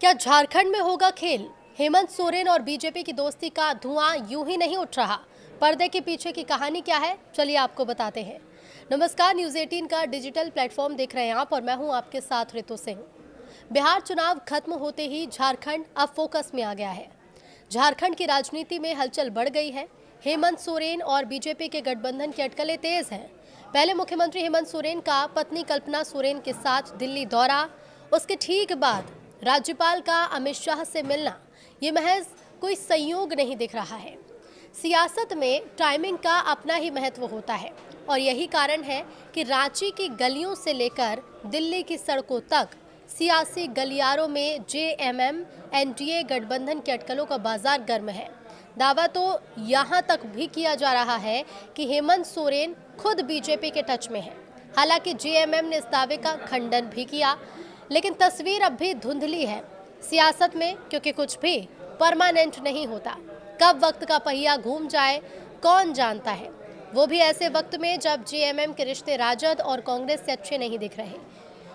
क्या झारखंड में होगा खेल? हेमंत सोरेन और बीजेपी की दोस्ती का धुआं यूं ही नहीं उठ रहा। पर्दे के पीछे की कहानी क्या है, चलिए आपको बताते हैं। नमस्कार, न्यूज़ 18 का डिजिटल प्लेटफॉर्म देख रहे हैं आप और मैं हूं आपके साथ ऋतु सिंह। बिहार चुनाव खत्म होते ही झारखंड अब फोकस में आ गया है। झारखंड की राजनीति में हलचल बढ़ गई है। हेमंत सोरेन और बीजेपी के गठबंधन की अटकलें तेज हैं। पहले मुख्यमंत्री हेमंत सोरेन का पत्नी कल्पना सोरेन के साथ दिल्ली दौरा, उसके ठीक बाद राज्यपाल का अमित शाह से मिलना, ये महज कोई संयोग नहीं दिख रहा है। सियासत में टाइमिंग का अपना ही महत्व होता है और यही कारण है कि रांची की गलियों से लेकर दिल्ली की सड़कों तक सियासी गलियारों में जेएमएम एनडीए गठबंधन के अटकलों का बाजार गर्म है। दावा तो यहाँ तक भी किया जा रहा है कि हेमंत सोरेन खुद बीजेपी के टच में है। हालांकि जेएमएम ने इस दावे का खंडन भी किया, लेकिन तस्वीर अब भी धुंधली है सियासत में, क्योंकि कुछ भी परमानेंट नहीं होता। कब वक्त का पहिया घूम जाए कौन जानता है, वो भी ऐसे वक्त में जब जेएमएम के रिश्ते राजद और कांग्रेस से अच्छे नहीं दिख रहे।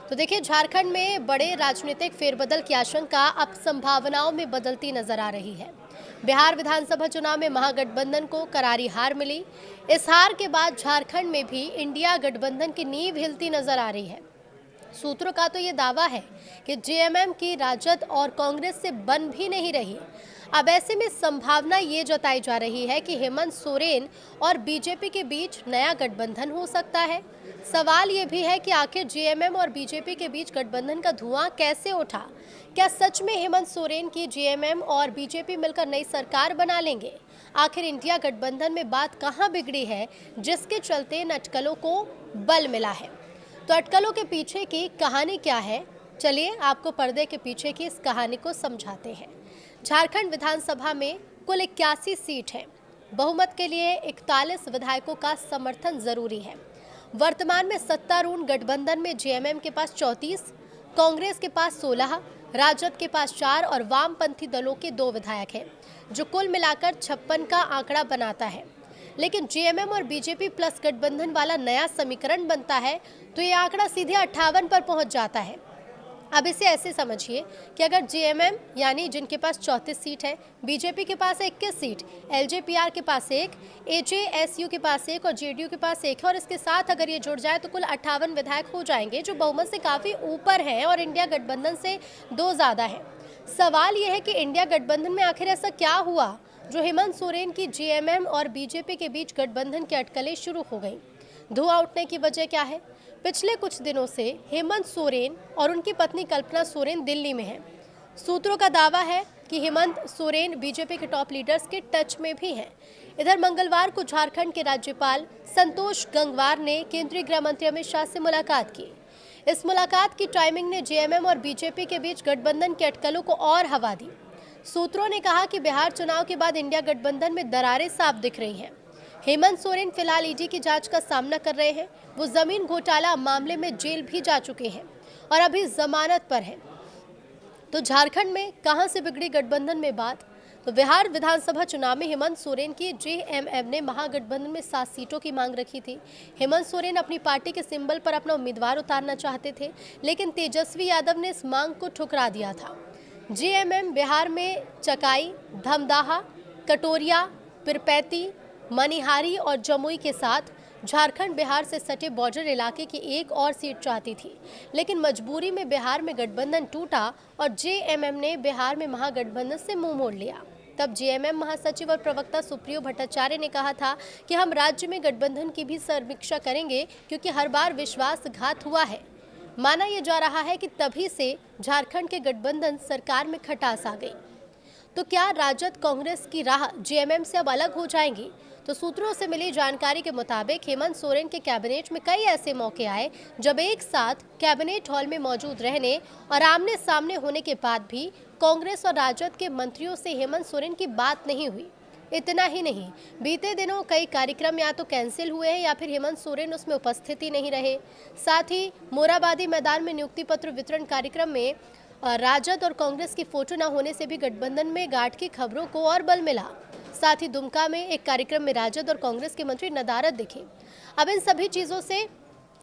तो देखिए, झारखंड में बड़े राजनीतिक फेरबदल की आशंका अब संभावनाओं में बदलती नजर आ रही है। बिहार विधानसभा चुनाव में महागठबंधन को करारी हार मिली। इस हार के बाद झारखंड में भी इंडिया गठबंधन की नींव हिलती नजर आ रही है। सूत्रों का तो ये दावा है कि जेएमएम की राजद और कांग्रेस से बन भी नहीं रही। अब ऐसे में संभावना ये जताई जा रही है कि हेमंत सोरेन और बीजेपी के बीच नया गठबंधन हो सकता है। सवाल ये भी है कि आखिर जेएमएम और बीजेपी के बीच गठबंधन का धुआं कैसे उठा? क्या सच में हेमंत सोरेन की जेएमएम और बीजेपी मिलकर नई सरकार बना लेंगे? आखिर इंडिया गठबंधन में बात कहाँ बिगड़ी है जिसके चलते इन अटकलों को बल मिला है? तो अटकलों के पीछे की कहानी क्या है, चलिए आपको पर्दे के पीछे की इस कहानी को समझाते हैं। झारखंड विधानसभा में कुल 81 सीट है। बहुमत के लिए 41 विधायकों का समर्थन जरूरी है। वर्तमान में सत्तारूढ़ गठबंधन में जेएमएम के पास 34, कांग्रेस के पास 16, राजद के पास 4 और वामपंथी दलों के 2 विधायक हैं, जो कुल मिलाकर 56 का आंकड़ा बनाता है। लेकिन जेएमएम और बीजेपी प्लस गठबंधन वाला नया समीकरण बनता है तो ये आंकड़ा सीधे 58 पर पहुंच जाता है। अब इसे ऐसे समझिए कि अगर जेएमएम यानी जिनके पास 34 सीट है, बीजेपी के पास 21 सीट, एलजेपीआर के पास 1, एजेएसयू के पास 1 और जेडीयू के पास 1 है और इसके साथ अगर ये जुड़ जाए तो कुल 58 विधायक हो जाएंगे, जो बहुमत से काफ़ी ऊपर हैं और इंडिया गठबंधन से 2 ज़्यादा है। सवाल यह है कि इंडिया गठबंधन में आखिर ऐसा क्या हुआ जो हेमंत सोरेन की जेएमएम और बीजेपी के बीच गठबंधन की अटकलें शुरू हो गई? धुआं उठने की वजह क्या है? पिछले कुछ दिनों से हेमंत सोरेन और उनकी पत्नी कल्पना सोरेन दिल्ली में हैं। सूत्रों का दावा है कि हेमंत सोरेन बीजेपी के टॉप लीडर्स के टच में भी हैं। इधर मंगलवार को झारखंड के राज्यपाल संतोष गंगवार ने केंद्रीय गृह मंत्री अमित शाह से मुलाकात की। इस मुलाकात की टाइमिंग ने जेएमएम और बीजेपी के बीच गठबंधन के अटकलों को और हवा दी। सूत्रों ने कहा कि बिहार चुनाव के बाद इंडिया गठबंधन में दरारें साफ दिख रही हैं। हेमंत सोरेन फिलहाल ईडी की जांच का सामना कर रहे हैं। वो जमीन घोटाला मामले में जेल भी जा चुके हैं और अभी जमानत पर हैं। तो झारखंड में कहां से बिगड़ी गठबंधन में बात? तो बिहार विधानसभा चुनाव में हेमंत सोरेन की जेएमएम ने महागठबंधन में 7 सीटों की मांग रखी थी। हेमंत सोरेन अपनी पार्टी के सिंबल पर अपना उम्मीदवार उतारना चाहते थे, लेकिन तेजस्वी यादव ने इस मांग को ठुकरा दिया था। जेएमएम बिहार में चकाई, धमदाहा, कटोरिया, पिरपैती, मनिहारी और जमुई के साथ झारखंड बिहार से सटे बॉर्डर इलाके की एक और सीट चाहती थी, लेकिन मजबूरी में बिहार में गठबंधन टूटा और जेएमएम ने बिहार में महागठबंधन से मुंह मोड़ लिया। तब जेएमएम महासचिव और प्रवक्ता सुप्रियो भट्टाचार्य ने कहा था कि हम राज्य में गठबंधन की भी समीक्षा करेंगे, क्योंकि हर बार विश्वासघात हुआ है। माना यह जा रहा है कि तभी से झारखंड के गठबंधन सरकार में खटास आ गई। तो क्या राजद कांग्रेस की राह जेएमएम से अब अलग हो जाएंगी? तो सूत्रों से मिली जानकारी के मुताबिक हेमंत सोरेन के कैबिनेट में कई ऐसे मौके आए जब एक साथ कैबिनेट हॉल में मौजूद रहने और आमने सामने होने के बाद भी कांग्रेस और राजद के मंत्रियों से हेमंत सोरेन की बात नहीं हुई। इतना ही नहीं, बीते दिनों कई कार्यक्रम या तो कैंसिल हुए हैं या फिर हेमंत सोरेन उसमें उपस्थित ही नहीं रहे। साथ ही मोराबादी मैदान में नियुक्ति पत्र वितरण कार्यक्रम में राजद और कांग्रेस की फोटो न होने से भी गठबंधन में गांठ की खबरों को और बल मिला। साथ ही दुमका में एक कार्यक्रम में राजद और कांग्रेस के मंत्री नदारद दिखे। अब इन सभी चीजों से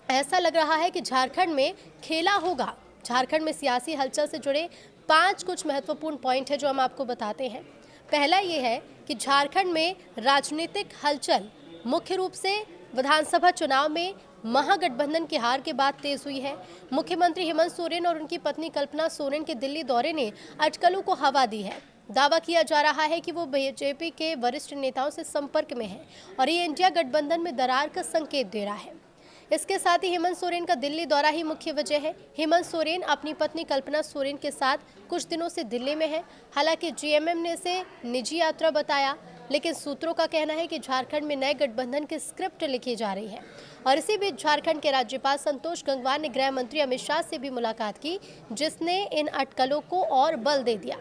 ऐसा लग रहा है कि झारखंड में खेला होगा। झारखंड में सियासी हलचल से जुड़े 5 कुछ महत्वपूर्ण पॉइंट है जो हम आपको बताते हैं। पहला ये है कि झारखंड में राजनीतिक हलचल मुख्य रूप से विधानसभा चुनाव में महागठबंधन की हार के बाद तेज हुई है। मुख्यमंत्री हेमंत सोरेन और उनकी पत्नी कल्पना सोरेन के दिल्ली दौरे ने अटकलों को हवा दी है। दावा किया जा रहा है कि वो बीजेपी के वरिष्ठ नेताओं से संपर्क में है और ये इंडिया गठबंधन में दरार का संकेत दे रहा है। इसके साथ ही हेमंत सोरेन का दिल्ली दौरा ही मुख्य वजह है। हेमंत सोरेन अपनी पत्नी कल्पना सोरेन के साथ कुछ दिनों से दिल्ली में है। हालांकि जीएमएम ने इसे निजी यात्रा बताया, लेकिन सूत्रों का कहना है कि झारखंड में नए गठबंधन की स्क्रिप्ट लिखी जा रही है। और इसी बीच झारखंड के राज्यपाल संतोष गंगवार ने गृह मंत्री अमित शाह से भी मुलाकात की, जिसने इन अटकलों को और बल दे दिया।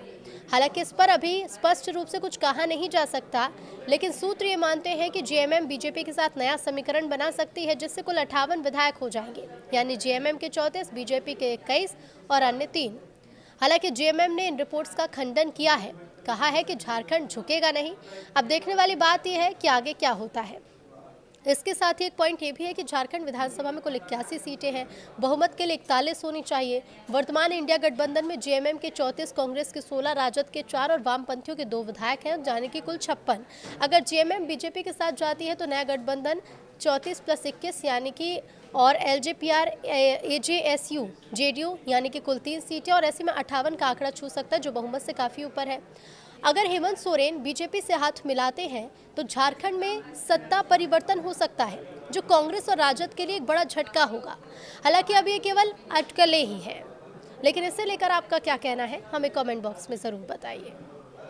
हालांकि इस पर अभी स्पष्ट रूप से कुछ कहा नहीं जा सकता, लेकिन सूत्र ये मानते हैं कि जीएमएम बीजेपी के साथ नया समीकरण बना सकती है, जिससे कुल 58 विधायक हो जाएंगे, यानी जीएमएम के 34, बीजेपी के 21 और अन्य 3। हालांकि जीएमएम ने इन रिपोर्ट्स का खंडन किया है, कहा है कि झारखंड झुकेगा नहीं। अब देखने वाली बात यह है कि आगे क्या होता है। इसके साथ ही एक पॉइंट ये भी है कि झारखंड विधानसभा में कुल 81 सीटें हैं, बहुमत के लिए 41 होनी चाहिए। वर्तमान इंडिया गठबंधन में जीएमएम के 34, कांग्रेस के 16, राजद के 4 और वामपंथियों के 2 विधायक हैं, जाने की कुल 56। अगर जीएमएम बीजेपी के साथ जाती है तो नया गठबंधन 34 + 21 यानी कि और एलजेपीआर एजेएसयू जेडीयू यानी कि कुल 3 सीटें और ऐसे में 58 का आंकड़ा छू सकता है, जो बहुमत से काफ़ी ऊपर है। अगर हेमंत सोरेन बीजेपी से हाथ मिलाते हैं तो झारखंड में सत्ता परिवर्तन हो सकता है, जो कांग्रेस और राजद के लिए एक बड़ा झटका होगा। हालांकि अब ये केवल अटकलें ही हैं, लेकिन इसे लेकर आपका क्या कहना है, हमें कमेंट बॉक्स में ज़रूर बताइए।